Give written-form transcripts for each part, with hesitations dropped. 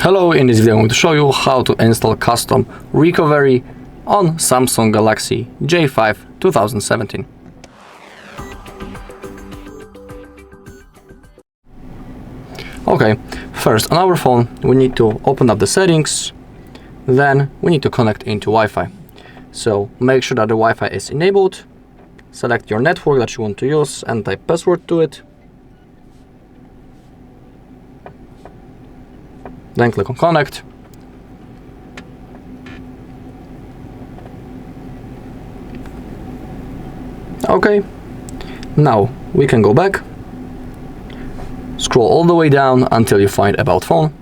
Hello, in this video I'm going to show you how to install custom recovery on Samsung Galaxy J5 2017. Okay, first on our phone we need to open up the settings, then we need to connect into Wi-Fi. So make sure that the Wi-Fi is enabled, select your network that you want to use and type password to it. Then click on connect. Okay, now we can go back, scroll all the way down until you find about phone,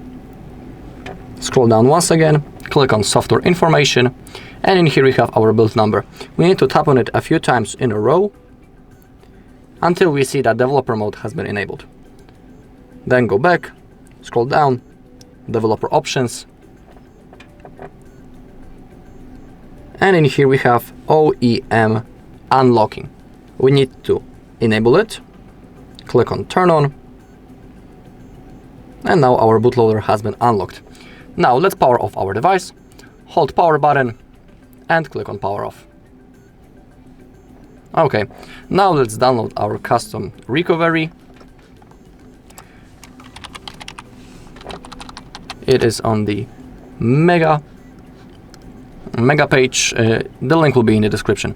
scroll down once again, click on software information, and in here we have our build number. We need to tap on it a few times in a row until we see that developer mode has been enabled. Then go back, scroll down, developer options, and in here we have OEM unlocking. We need to enable it, click on turn on, and now our bootloader has been unlocked. Now let's power off our device, hold power button and click on power off. Okay, now let's download our custom recovery. It is on the mega page. The link will be in the description.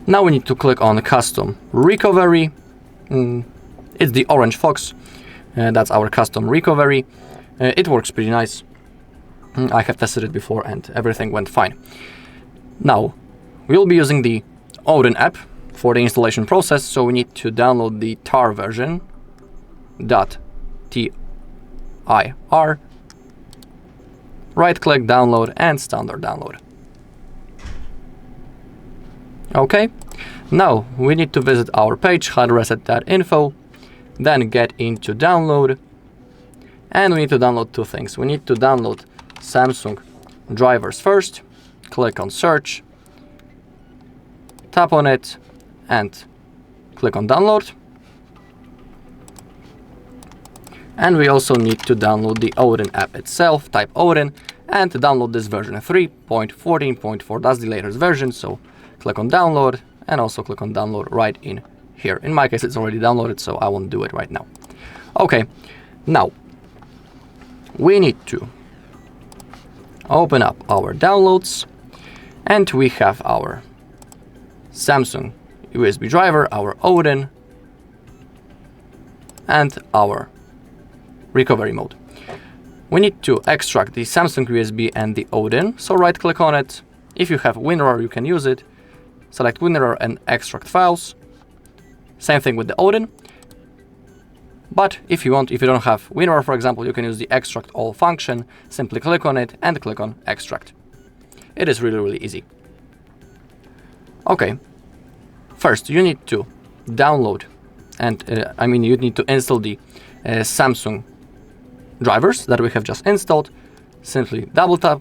Now we need to click on custom recovery. It's the OrangeFox. That's our custom recovery. It works pretty nice. I have tested it before and everything went fine. Now we'll be using the Odin app for the installation process, so we need to download the tar version .tir. Right click, download, and standard download. Okay, now we need to visit our page HardReset.Info, then get into download, and we need to download two things. We need to download Samsung drivers first, click on search, tap on it, and click on download. And we also need to download the Odin app itself, type Odin, and download this version 3.14.4. That's the latest version, so click on download and also click on download right in here. In my case, it's already downloaded, so I won't do it right now. Okay, now we need to open up our downloads, and we have our Samsung USB driver, our Odin, and our recovery mode. We need to extract the Samsung USB and the Odin, so right click on it. If you have WinRAR, you can use it. Select WinRAR and extract files. Same thing with the Odin. But if you don't have WinRAR, for example, you can use the extract all function. Simply click on it and click on extract. It is really easy. Okay, first you need to download and you need to install the Samsung drivers that we have just installed. Simply double tap.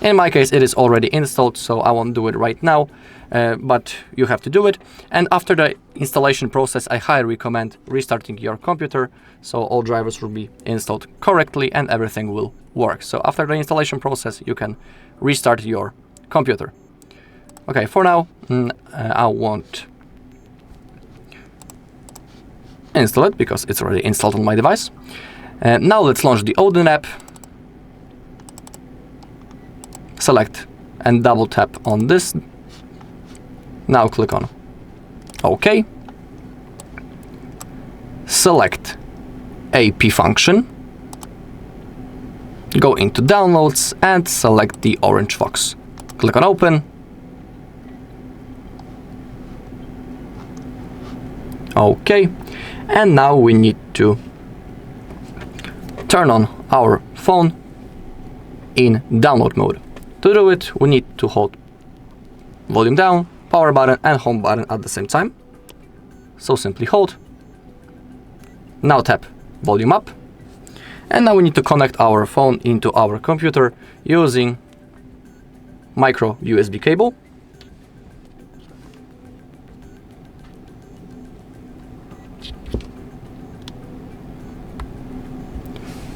In my case, it is already installed, so I won't do it right now, but you have to do it. And after the installation process, I highly recommend restarting your computer, so all drivers will be installed correctly and everything will work. So after the installation process, you can restart your computer. Okay, for now, I won't install it because it's already installed on my device. Now let's launch the Odin app. Select and double tap on this. Now click on OK. Select AP function. Go into downloads and select the OrangeFox. Click on open. OK. And now we need to turn on our phone in download mode. To do it, we need to hold volume down, power button and home button at the same time. So simply hold. Now tap volume up. And now we need to connect our phone into our computer using micro USB cable.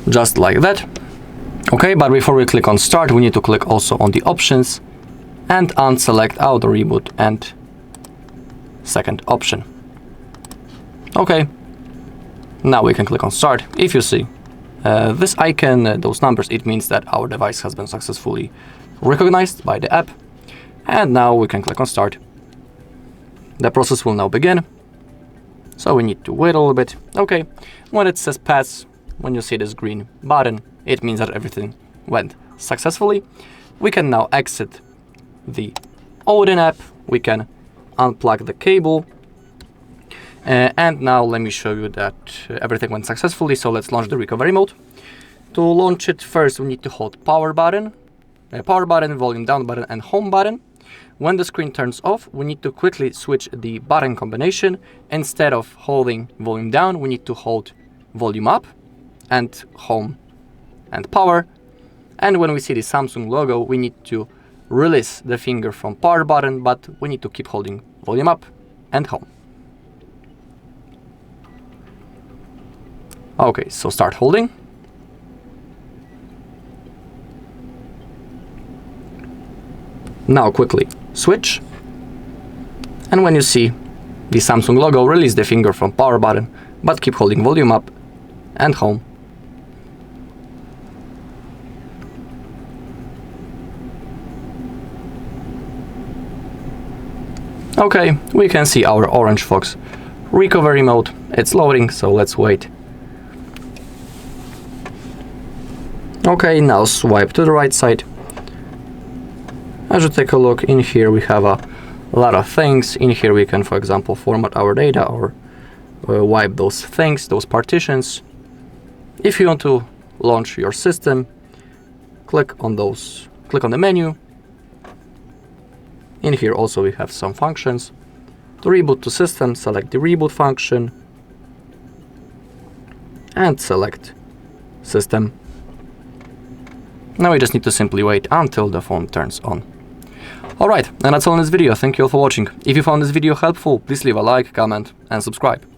just like that. Okay, but before we click on start, we need to click also on the options and unselect auto reboot and second option. Okay, now we can click on start. If you see this icon, those numbers, it means that our device has been successfully recognized by the app. And now we can click on start. The process will now begin. So we need to wait a little bit. Okay, when it says pass, when you see this green button, it means that everything went successfully. We can now exit the Odin app. We can unplug the cable. And now let me show you that everything went successfully. So let's launch the recovery mode. To launch it, first we need to hold power button, volume down button, and home button. When the screen turns off, we need to quickly switch the button combination. Instead of holding volume down, we need to hold volume up and home and power. And when we see the Samsung logo, we need to release the finger from power button, but we need to keep holding volume up and home. Okay, so start holding. Now quickly switch. And when you see the Samsung logo, release the finger from power button, but keep holding volume up and home. Okay, we can see our OrangeFox recovery mode. It's loading, so let's wait. Okay, now swipe to the right side. As you take a look in here, we have a lot of things. In here we can, for example, format our data or wipe those things, those partitions. If you want to launch your system, click on the menu. In here also we have some functions. To reboot the system, select the reboot function and select system. Now we just need to simply wait until the phone turns on. Alright, and that's all in this video. Thank you all for watching. If you found this video helpful, please leave a like, comment and subscribe.